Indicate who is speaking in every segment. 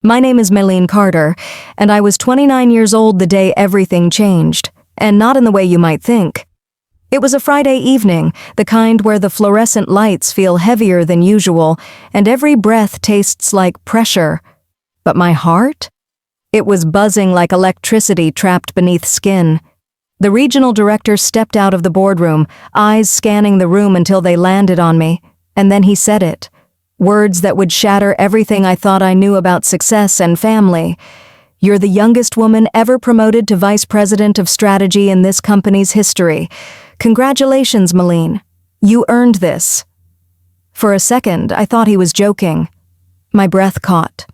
Speaker 1: My name is Maline Carter, and I was 29 years old the day everything changed, and not in the way you might think. It was a Friday evening, the kind where the fluorescent lights feel heavier than usual, and every breath tastes like pressure. But my heart? It was buzzing like electricity trapped beneath skin. The regional director stepped out of the boardroom, eyes scanning the room until they landed on me, and then he said it. Words that would shatter everything I thought I knew about success and family. You're the youngest woman ever promoted to vice president of strategy in this company's history. Congratulations, Maline. You earned this. For a second, I thought he was joking. My breath caught.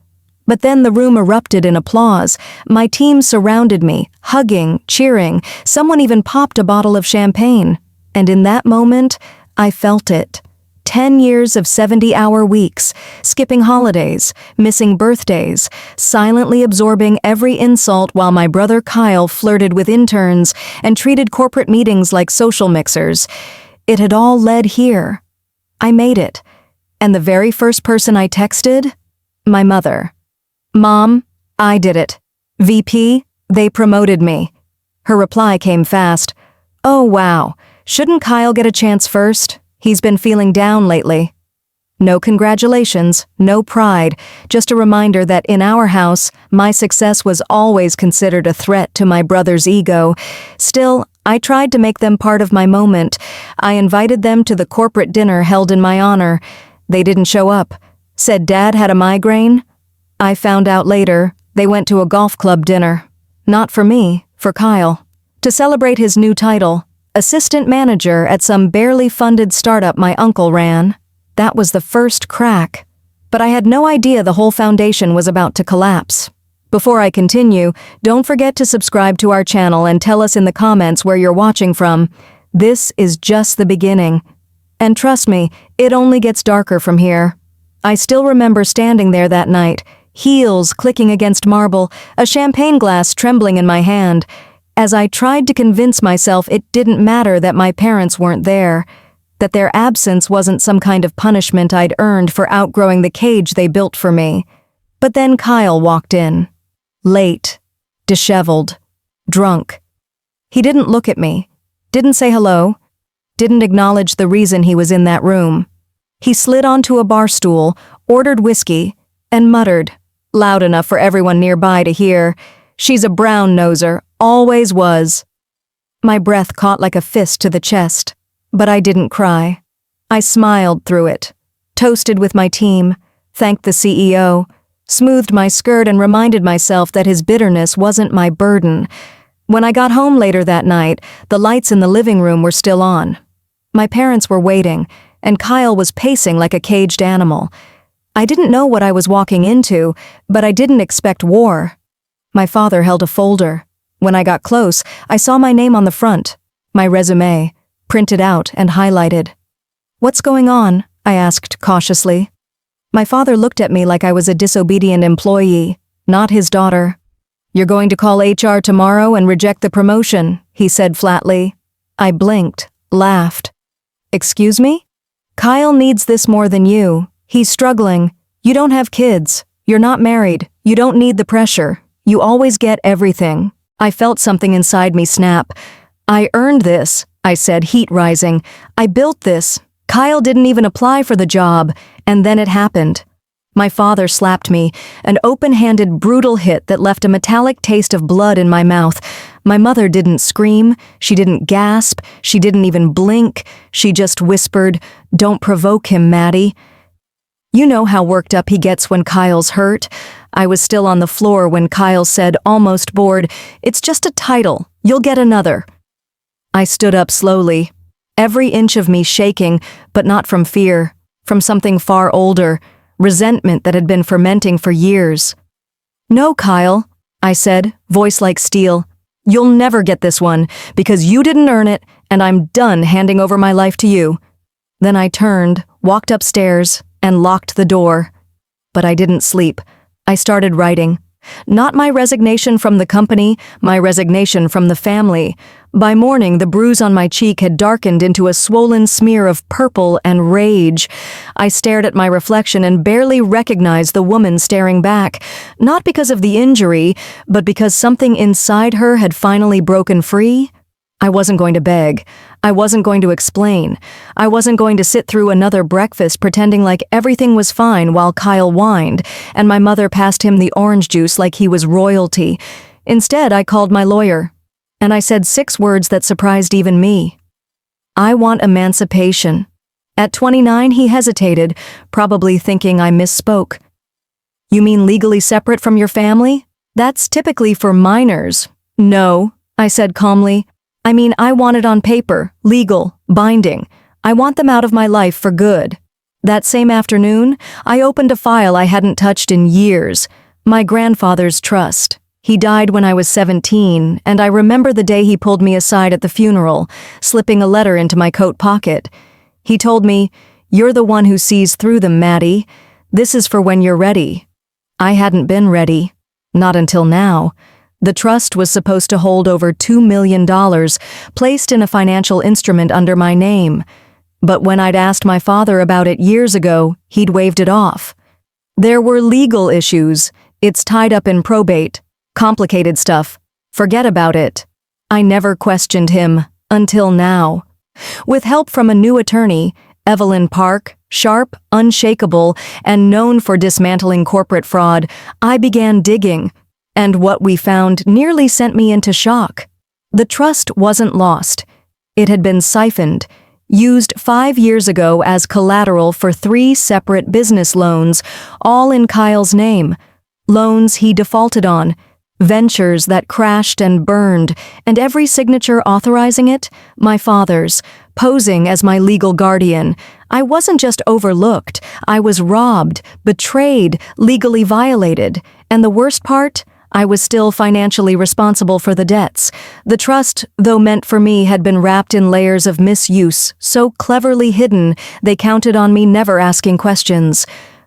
Speaker 1: But then the room erupted in applause. My team surrounded me, hugging, cheering. Someone even popped a bottle of champagne. And in that moment, I felt it. 10 years of 70-hour weeks, skipping holidays, missing birthdays, silently absorbing every insult while my brother Kyle flirted with interns and treated corporate meetings like social mixers. It had all led here. I made it. And the very first person I texted? My mother. Mom, I did it. VP, they promoted me. Her reply came fast. Oh wow, shouldn't Kyle get a chance first? He's been feeling down lately. No congratulations, no pride, just a reminder that in our house, my success was always considered a threat to my brother's ego. Still, I tried to make them part of my moment. I invited them to the corporate dinner held in my honor. They didn't show up. Said Dad had a migraine. I found out later, they went to a golf club dinner. Not for me, for Kyle. To celebrate his new title. Assistant manager at some barely funded startup my uncle ran. That was the first crack. But I had no idea the whole foundation was about to collapse. Before I continue, don't forget to subscribe to our channel and tell us in the comments where you're watching from. This is just the beginning. And trust me, it only gets darker from here. I still remember standing there that night, heels clicking against marble, a champagne glass trembling in my hand, as I tried to convince myself it didn't matter that my parents weren't there, that their absence wasn't some kind of punishment I'd earned for outgrowing the cage they built for me. But then Kyle walked in. Late, disheveled, drunk. He didn't look at me, didn't say hello, didn't acknowledge the reason he was in that room. He slid onto a bar stool, ordered whiskey, and muttered, loud enough for everyone nearby to hear, "She's a brown-noser, always was." My breath caught like a fist to the chest, but I didn't cry. I smiled through it, toasted with my team, thanked the CEO, smoothed my skirt and reminded myself that his bitterness wasn't my burden. When I got home later that night, the lights in the living room were still on. My parents were waiting, and Kyle was pacing like a caged animal. I didn't know what I was walking into, but I didn't expect war. My father held a folder. When I got close, I saw my name on the front, my resume, printed out and highlighted. "What's going on?" I asked cautiously. My father looked at me like I was a disobedient employee, not his daughter. "You're going to call HR tomorrow and reject the promotion," he said flatly. I blinked, laughed. "Excuse me? Kyle needs this more than you. He's struggling. You don't have kids. You're not married. You don't need the pressure. You always get everything." I felt something inside me snap. "I earned this," I said, heat rising. "I built this. Kyle didn't even apply for the job, and then it happened." My father slapped me, an open-handed, brutal hit that left a metallic taste of blood in my mouth. My mother didn't scream, she didn't gasp, she didn't even blink. She just whispered, "Don't provoke him, Maddie." You know how worked up he gets when Kyle's hurt. I was still on the floor when Kyle said, almost bored, "It's just a title. You'll get another." I stood up slowly, every inch of me shaking, but not from fear, from something far older, resentment that had been fermenting for years. "No, Kyle," I said, voice like steel. "You'll never get this one, because you didn't earn it, and I'm done handing over my life to you." Then I turned, walked upstairs, and locked the door. But I didn't sleep. I started writing. Not my resignation from the company, my resignation from the family. By morning, the bruise on my cheek had darkened into a swollen smear of purple and rage. I stared at my reflection and barely recognized the woman staring back, not because of the injury, but because something inside her had finally broken free. I wasn't going to beg. I wasn't going to explain. I wasn't going to sit through another breakfast pretending like everything was fine while Kyle whined, and my mother passed him the orange juice like he was royalty. Instead, I called my lawyer, and I said 6 words that surprised even me. I want emancipation. At 29, he hesitated, probably thinking I misspoke. You mean legally separate from your family? That's typically for minors. No, I said calmly. I mean, I want it on paper, legal, binding. I want them out of my life for good. That same afternoon, I opened a file I hadn't touched in years. My grandfather's trust. He died when I was 17, and I remember the day he pulled me aside at the funeral, slipping a letter into my coat pocket. He told me, "You're the one who sees through them, Maddie. This is for when you're ready." I hadn't been ready. Not until now. The trust was supposed to hold over $2 million, placed in a financial instrument under my name. But when I'd asked my father about it years ago, he'd waved it off. There were legal issues. It's tied up in probate. Complicated stuff. Forget about it. I never questioned him, until now. With help from a new attorney, Evelyn Park, sharp, unshakable, and known for dismantling corporate fraud, I began digging. And what we found nearly sent me into shock. The trust wasn't lost. It had been siphoned, used 5 years ago as collateral for 3 separate business loans, all in Kyle's name. Loans he defaulted on, ventures that crashed and burned, and every signature authorizing it, my father's, posing as my legal guardian. I wasn't just overlooked, I was robbed, betrayed, legally violated. And the worst part? I was still financially responsible for the debts. The trust, though meant for me, had been wrapped in layers of misuse, so cleverly hidden they counted on me never asking questions.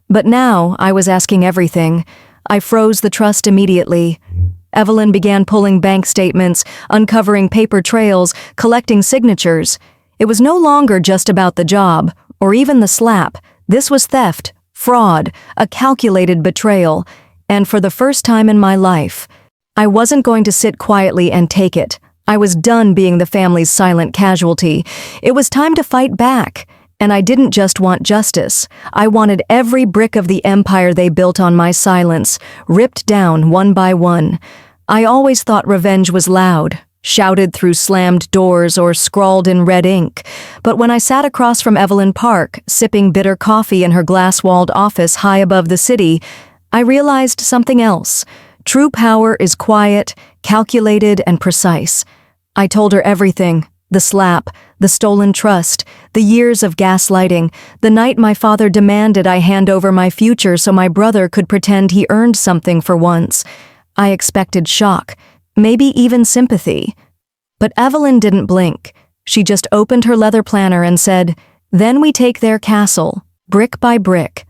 Speaker 1: But now I was asking everything. I froze the trust immediately. Evelyn began pulling bank statements, uncovering paper trails, collecting signatures. It was no longer just about the job, or even the slap. This was theft, fraud, a calculated betrayal. And for the first time in my life, I wasn't going to sit quietly and take it. I was done being the family's silent casualty. It was time to fight back. And I didn't just want justice. I wanted every brick of the empire they built on my silence, ripped down one by one. I always thought revenge was loud, shouted through slammed doors or scrawled in red ink. But when I sat across from Evelyn Park, sipping bitter coffee in her glass-walled office high above the city, I realized something else. True power is quiet, calculated, and precise. I told her everything. The slap, the stolen trust, the years of gaslighting, the night my father demanded I hand over my future so my brother could pretend he earned something for once. I expected shock, maybe even sympathy. But Evelyn didn't blink. She just opened her leather planner and said, "Then we take their castle, brick by brick."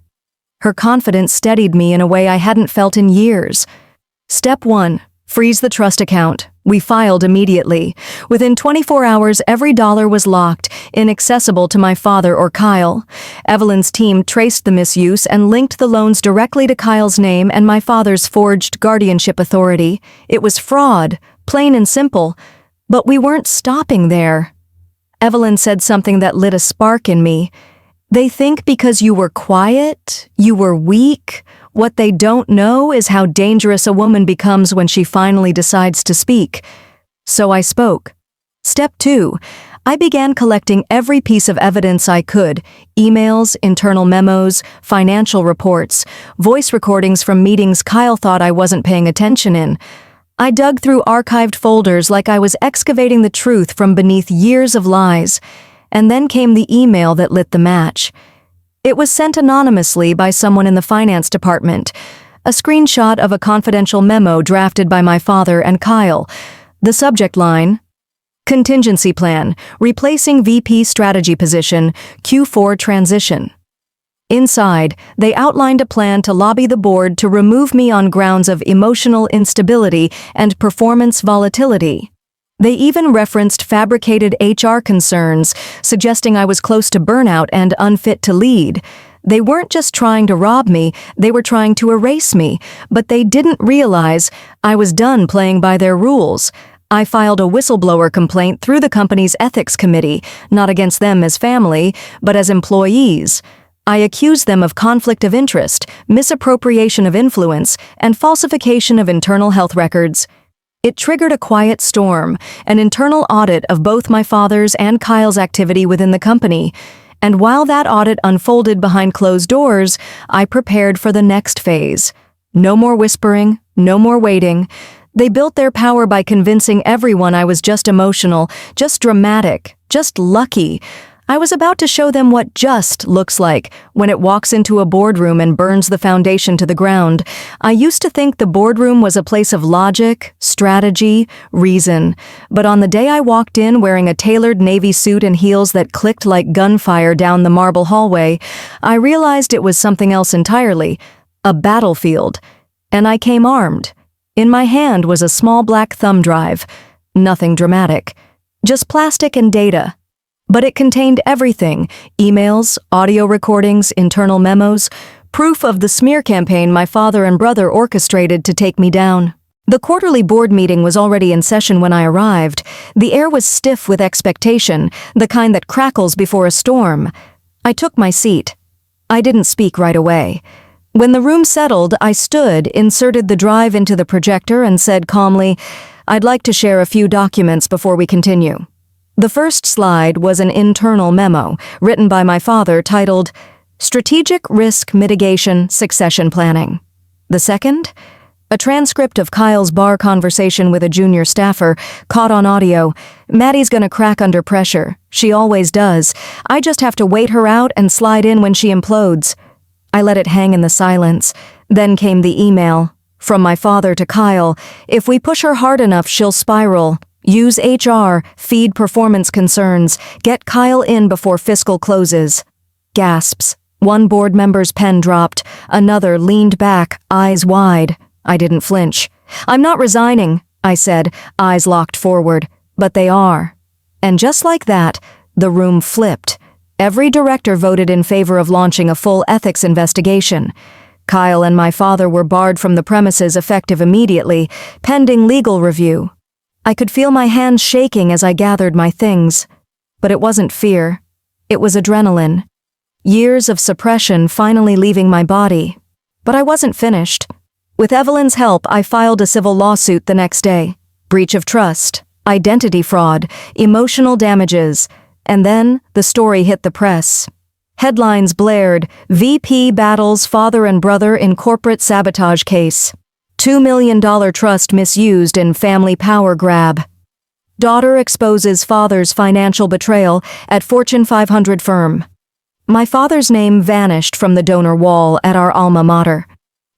Speaker 1: Her confidence steadied me in a way I hadn't felt in years. Step 1. Freeze the trust account. We filed immediately. Within 24 hours, every dollar was locked, inaccessible to my father or Kyle. Evelyn's team traced the misuse and linked the loans directly to Kyle's name and my father's forged guardianship authority. It was fraud, plain and simple. But we weren't stopping there. Evelyn said something that lit a spark in me. They think because you were quiet, you were weak. What they don't know is how dangerous a woman becomes when she finally decides to speak. So I spoke. Step 2. I began collecting every piece of evidence I could: emails, internal memos, financial reports, voice recordings from meetings Kyle thought I wasn't paying attention in. I dug through archived folders like I was excavating the truth from beneath years of lies. And then came the email that lit the match. It was sent anonymously by someone in the finance department, a screenshot of a confidential memo drafted by my father and Kyle. The subject line, "Contingency plan, replacing VP strategy position, Q4 transition." Inside, they outlined a plan to lobby the board to remove me on grounds of emotional instability and performance volatility. They even referenced fabricated HR concerns, suggesting I was close to burnout and unfit to lead. They weren't just trying to rob me, they were trying to erase me, but they didn't realize I was done playing by their rules. I filed a whistleblower complaint through the company's ethics committee, not against them as family, but as employees. I accused them of conflict of interest, misappropriation of influence, and falsification of internal health records. It triggered a quiet storm, an internal audit of both my father's and Kyle's activity within the company. And while that audit unfolded behind closed doors, I prepared for the next phase. No more whispering, no more waiting. They built their power by convincing everyone I was just emotional, just dramatic, just lucky. I was about to show them what just looks like when it walks into a boardroom and burns the foundation to the ground. I used to think the boardroom was a place of logic, strategy, reason. But on the day I walked in wearing a tailored navy suit and heels that clicked like gunfire down the marble hallway, I realized it was something else entirely, a battlefield. And I came armed. In my hand was a small black thumb drive. Nothing dramatic. Just plastic and data. But it contained everything: emails, audio recordings, internal memos, proof of the smear campaign my father and brother orchestrated to take me down. The quarterly board meeting was already in session when I arrived. The air was stiff with expectation, the kind that crackles before a storm. I took my seat. I didn't speak right away. When the room settled, I stood, inserted the drive into the projector, and said calmly, "I'd like to share a few documents before we continue." The first slide was an internal memo, written by my father, titled, "Strategic Risk Mitigation Succession Planning." The second? A transcript of Kyle's bar conversation with a junior staffer, caught on audio. "Maddie's gonna crack under pressure. She always does. I just have to wait her out and slide in when she implodes." I let it hang in the silence. Then came the email. From my father to Kyle, "If we push her hard enough, she'll spiral. Use HR, feed performance concerns, get Kyle in before fiscal closes." Gasps. One board member's pen dropped, another leaned back, eyes wide. I didn't flinch. "I'm not resigning," I said, eyes locked forward. "But they are." And just like that, the room flipped. Every director voted in favor of launching a full ethics investigation. Kyle and my father were barred from the premises effective immediately, pending legal review. I could feel my hands shaking as I gathered my things. But it wasn't fear. It was adrenaline. Years of suppression finally leaving my body. But I wasn't finished. With Evelyn's help, I filed a civil lawsuit the next day. Breach of trust, identity fraud, emotional damages. And then the story hit the press. Headlines blared, "VP battles father and brother in corporate sabotage case. $2 million trust misused in family power grab. Daughter exposes father's financial betrayal at Fortune 500 firm." My father's name vanished from the donor wall at our alma mater.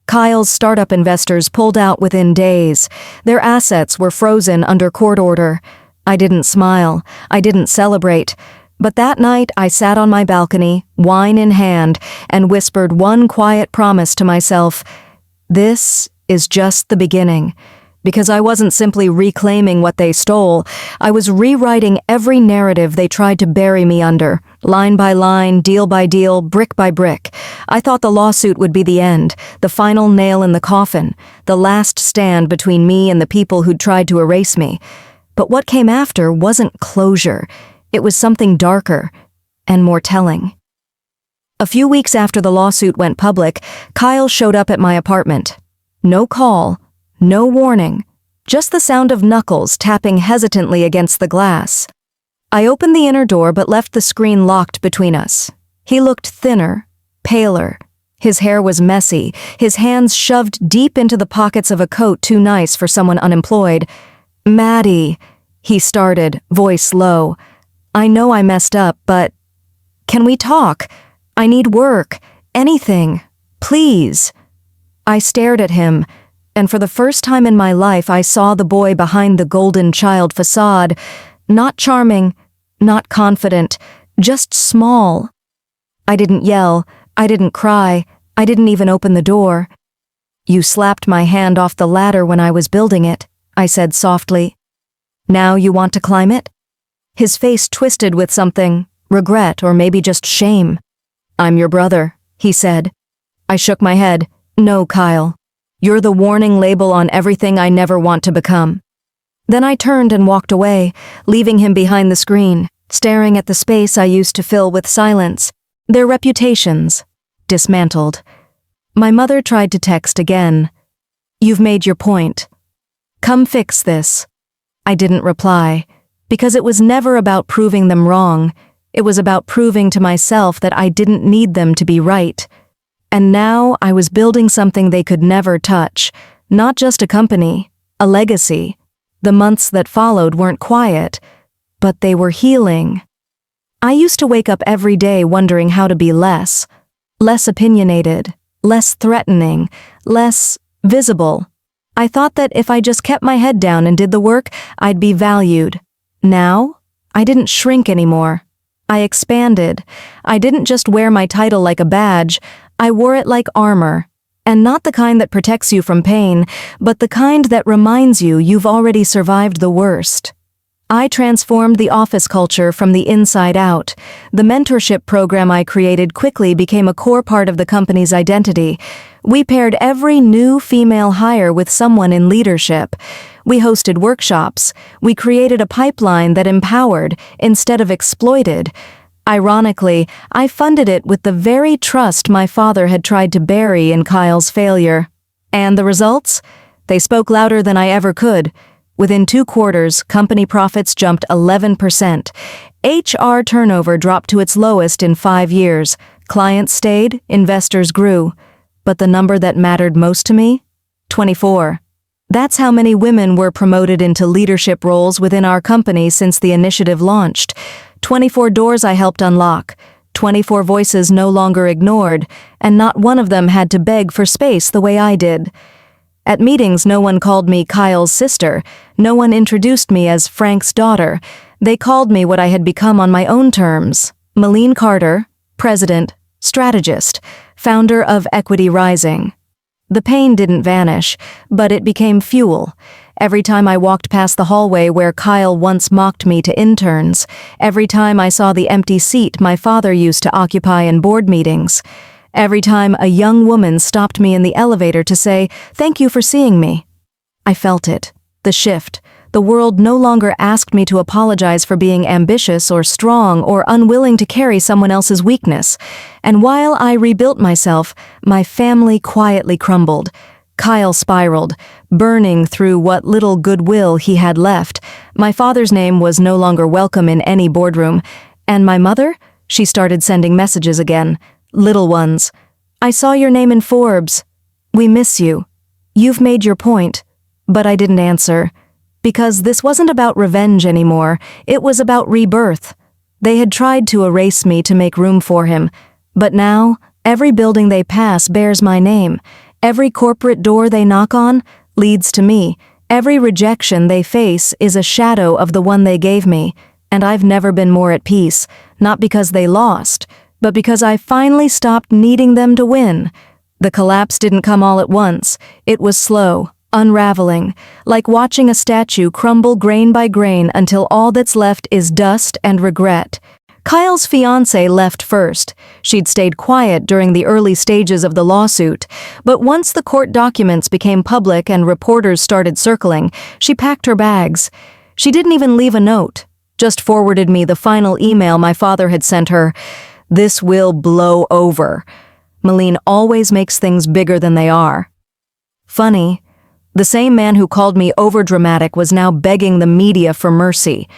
Speaker 1: Kyle's startup investors pulled out within days. Their assets were frozen under court order. I didn't smile. I didn't celebrate. But that night I sat on my balcony, wine in hand, and whispered one quiet promise to myself: "This is just the beginning." Because I wasn't simply reclaiming what they stole, I was rewriting every narrative they tried to bury me under, line by line, deal by deal, brick by brick. I thought the lawsuit would be the end, the final nail in the coffin, the last stand between me and the people who'd tried to erase me. But what came after wasn't closure. It was something darker and more telling. A few weeks after the lawsuit went public, Kyle showed up at my apartment. No call, no warning, just the sound of knuckles tapping hesitantly against the glass. I opened the inner door but left the screen locked between us. He looked thinner, paler. His hair was messy, his hands shoved deep into the pockets of a coat too nice for someone unemployed. "Maddie," he started, voice low. "I know I messed up, but can we talk? I need work, anything, please." I stared at him, and for the first time in my life I saw the boy behind the golden child facade, not charming, not confident, just small. I didn't yell. I didn't cry. I didn't even open the door. You slapped my hand off the ladder when I was building it, I said softly. Now you want to climb it? His face twisted with something, regret or maybe just shame. I'm your brother, he said. I shook my head. No, Kyle. You're the warning label on everything I never want to become. Then I turned and walked away, leaving him behind the screen, staring at the space I used to fill with silence. Their reputations. Dismantled. My mother tried to text again. You've made your point. Come fix this. I didn't reply, because it was never about proving them wrong. It was about proving to myself that I didn't need them to be right. And now I was building something they could never touch, not just a company, a legacy. The months that followed weren't quiet, but they were healing. I used to wake up every day wondering how to be less opinionated, less threatening, less visible. I thought that if I just kept my head down and did the work, I'd be valued. Now, I didn't shrink anymore. I expanded. I didn't just wear my title like a badge, I wore it like armor. And not the kind that protects you from pain, but the kind that reminds you you've already survived the worst. I transformed the office culture from the inside out. The mentorship program I created quickly became a core part of the company's identity. We paired every new female hire with someone in leadership. We hosted workshops. We created a pipeline that empowered instead of exploited. Ironically, I funded it with the very trust my father had tried to bury in Kyle's failure. And the results? They spoke louder than I ever could. Within 2 quarters, company profits jumped 11%. HR turnover dropped to its lowest in 5 years. Clients stayed, investors grew. But the number that mattered most to me? 24. That's how many women were promoted into leadership roles within our company since the initiative launched. 24 doors I helped unlock, 24 voices no longer ignored, and not one of them had to beg for space the way I did. At meetings, no one called me Kyle's sister. No one introduced me as Frank's daughter. They called me what I had become on my own terms. Maline Carter, president, strategist, founder of Equity Rising. The pain didn't vanish, but it became fuel. Every time I walked past the hallway where Kyle once mocked me to interns, every time I saw the empty seat my father used to occupy in board meetings, every time a young woman stopped me in the elevator to say, "Thank you for seeing me," I felt it, the shift. The world no longer asked me to apologize for being ambitious or strong or unwilling to carry someone else's weakness. And while I rebuilt myself, my family quietly crumbled. Kyle spiraled, burning through what little goodwill he had left. My father's name was no longer welcome in any boardroom. And my mother? She started sending messages again. Little ones. I saw your name in Forbes. We miss you. You've made your point. But I didn't answer. Because this wasn't about revenge anymore. It was about rebirth. They had tried to erase me to make room for him. But now, every building they pass bears my name. Every corporate door they knock on leads to me. Every rejection they face is a shadow of the one they gave me. And I've never been more at peace, not because they lost, but because I finally stopped needing them to win. The collapse didn't come all at once. It was slow, unraveling, like watching a statue crumble grain by grain until all that's left is dust and regret. Kyle's fiancée left first. She'd stayed quiet during the early stages of the lawsuit, but once the court documents became public and reporters started circling, she packed her bags. She didn't even leave a note, just forwarded me the final email my father had sent her. This will blow over. Maline always makes things bigger than they are. Funny, the same man who called me overdramatic was now begging the media for mercy.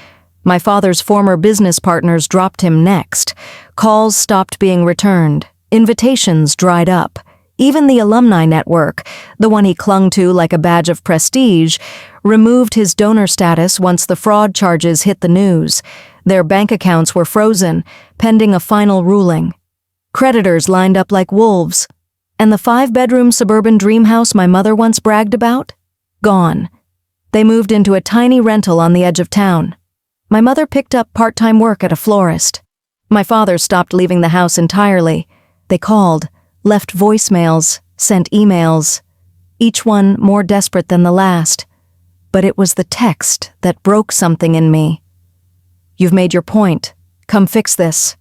Speaker 1: My father's former business partners dropped him next. Calls stopped being returned. Invitations dried up. Even the alumni network, the one he clung to like a badge of prestige, removed his donor status once the fraud charges hit the news. Their bank accounts were frozen, pending a final ruling. Creditors lined up like wolves. And the 5-bedroom suburban dream house my mother once bragged about? Gone. They moved into a tiny rental on the edge of town. My mother picked up part-time work at a florist. My father stopped leaving the house entirely. They called, left voicemails, sent emails, each one more desperate than the last. But it was the text that broke something in me. "You've made your point. Come fix this."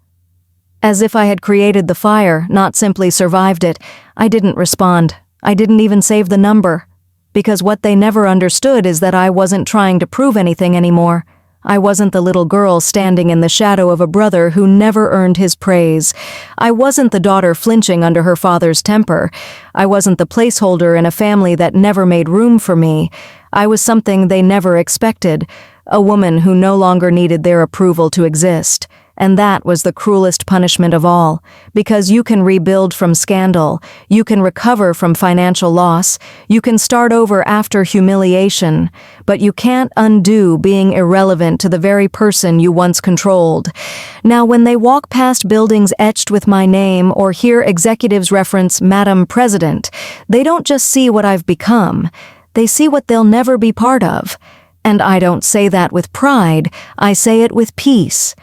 Speaker 1: As if I had created the fire, not simply survived it, I didn't respond. I didn't even save the number. Because what they never understood is that I wasn't trying to prove anything anymore. I wasn't the little girl standing in the shadow of a brother who never earned his praise. I wasn't the daughter flinching under her father's temper. I wasn't the placeholder in a family that never made room for me. I was something they never expected, a woman who no longer needed their approval to exist. And that was the cruelest punishment of all, because you can rebuild from scandal, you can recover from financial loss, you can start over after humiliation, but you can't undo being irrelevant to the very person you once controlled. Now, when they walk past buildings etched with my name or hear executives reference Madam President, they don't just see what I've become, they see what they'll never be part of. And I don't say that with pride, I say it with peace.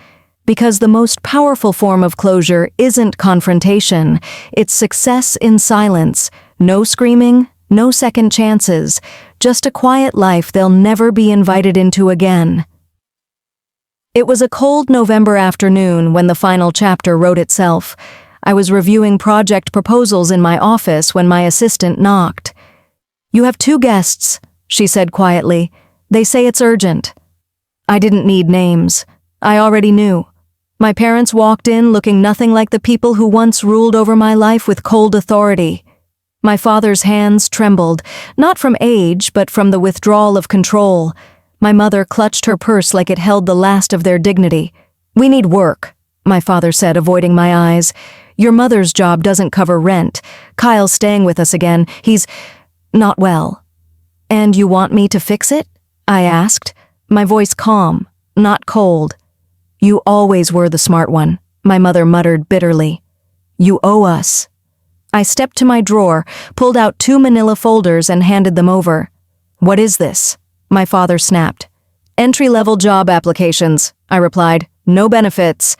Speaker 1: Because the most powerful form of closure isn't confrontation, it's success in silence, no screaming, no second chances, just a quiet life they'll never be invited into again. It was a cold November afternoon when the final chapter wrote itself. I was reviewing project proposals in my office when my assistant knocked. "You have 2 guests," she said quietly. "They say it's urgent." I didn't need names. I already knew. My parents walked in looking nothing like the people who once ruled over my life with cold authority. My father's hands trembled, not from age, but from the withdrawal of control. My mother clutched her purse like it held the last of their dignity. "We need work," my father said, avoiding my eyes. "Your mother's job doesn't cover rent. Kyle's staying with us again. He's not well." "And you want me to fix it?" I asked, my voice calm, not cold. "You always were the smart one," my mother muttered bitterly. "You owe us." I stepped to my drawer, pulled out 2 manila folders and handed them over. "What is this?" my father snapped. "Entry-level job applications," I replied. "No benefits.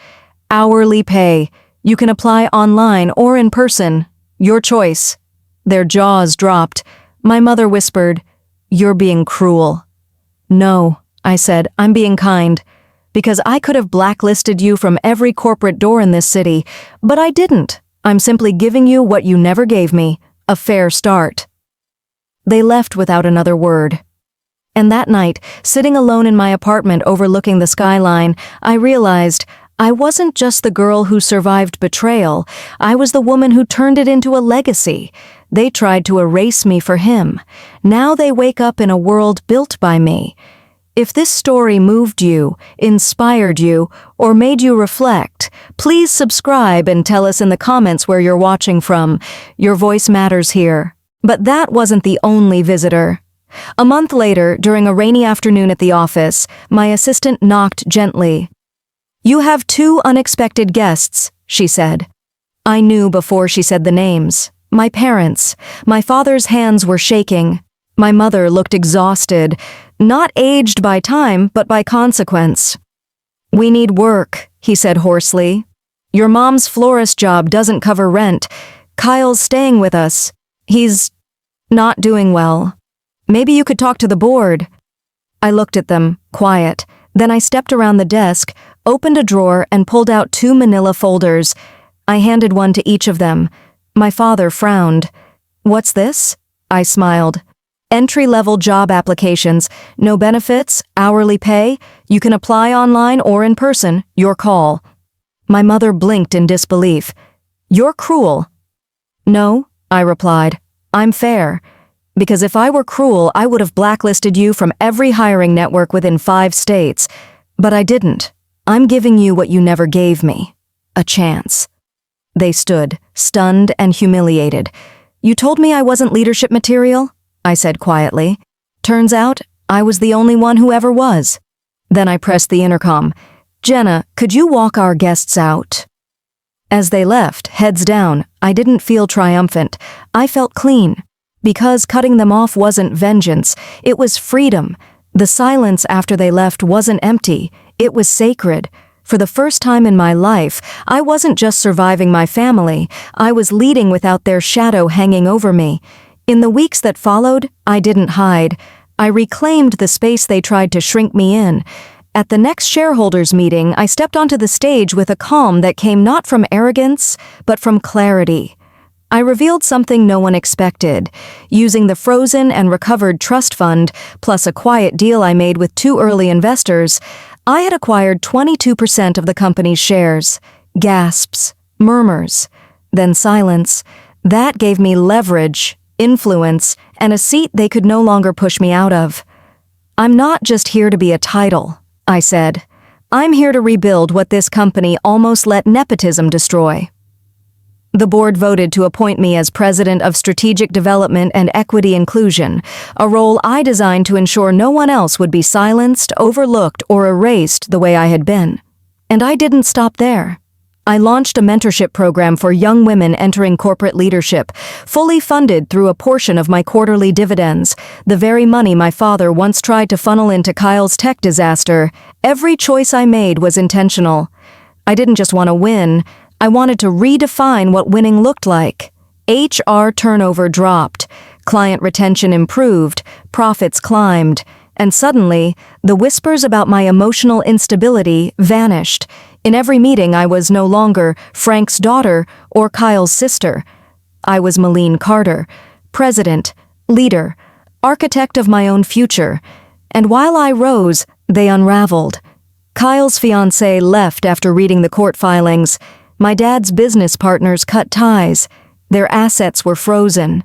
Speaker 1: Hourly pay. You can apply online or in person. Your choice." Their jaws dropped. My mother whispered, "You're being cruel." "No," I said, "I'm being kind. Because I could have blacklisted you from every corporate door in this city, but I didn't. I'm simply giving you what you never gave me, a fair start." They left without another word. And that night, sitting alone in my apartment overlooking the skyline, I realized I wasn't just the girl who survived betrayal, I was the woman who turned it into a legacy. They tried to erase me for him. Now they wake up in a world built by me. If this story moved you, inspired you, or made you reflect, please subscribe and tell us in the comments where you're watching from. Your voice matters here. But that wasn't the only visitor. A month later, during a rainy afternoon at the office, my assistant knocked gently. "You have 2 unexpected guests," she said. I knew before she said the names. My parents. My father's hands were shaking. My mother looked exhausted, not aged by time, but by consequence. "We need work," he said hoarsely. "Your mom's florist job doesn't cover rent. Kyle's staying with us. He's not doing well. Maybe you could talk to the board." I looked at them, quiet. Then I stepped around the desk, opened a drawer, and pulled out 2 manila folders. I handed one to each of them. My father frowned. "What's this?" I smiled. "Entry-level job applications, no benefits, hourly pay. You can apply online or in person. Your call." My mother blinked in disbelief. "You're cruel." "No," I replied. "I'm fair. Because if I were cruel, I would have blacklisted you from every hiring network within 5 states. But I didn't. I'm giving you what you never gave me. A chance." They stood, stunned and humiliated. "You told me I wasn't leadership material?" I said quietly. "Turns out, I was the only one who ever was." Then I pressed the intercom. "Jenna, could you walk our guests out?" As they left, heads down, I didn't feel triumphant. I felt clean. Because cutting them off wasn't vengeance, it was freedom. The silence after they left wasn't empty, it was sacred. For the first time in my life, I wasn't just surviving my family, I was leading without their shadow hanging over me. In the weeks that followed, I didn't hide. I reclaimed the space they tried to shrink me in. At the next shareholders' meeting, I stepped onto the stage with a calm that came not from arrogance, but from clarity. I revealed something no one expected. Using the frozen and recovered trust fund, plus a quiet deal I made with two early investors, I had acquired 22% of the company's shares. Gasps, murmurs, then silence. That gave me leverage, influence, and a seat they could no longer push me out of. "I'm not just here to be a title," I said. "I'm here to rebuild what this company almost let nepotism destroy." The board voted to appoint me as President of Strategic Development and Equity Inclusion, a role I designed to ensure no one else would be silenced, overlooked, or erased the way I had been. And I didn't stop there. I launched a mentorship program for young women entering corporate leadership, fully funded through a portion of my quarterly dividends, the very money my father once tried to funnel into Kyle's tech disaster. Every choice I made was intentional. I didn't just want to win, I wanted to redefine what winning looked like. HR turnover dropped, client retention improved, profits climbed, and suddenly, the whispers about my emotional instability vanished. In every meeting, I was no longer Frank's daughter or Kyle's sister. I was Maline Carter, president, leader, architect of my own future. And while I rose, they unraveled. Kyle's fiancée left after reading the court filings. My dad's business partners cut ties. Their assets were frozen.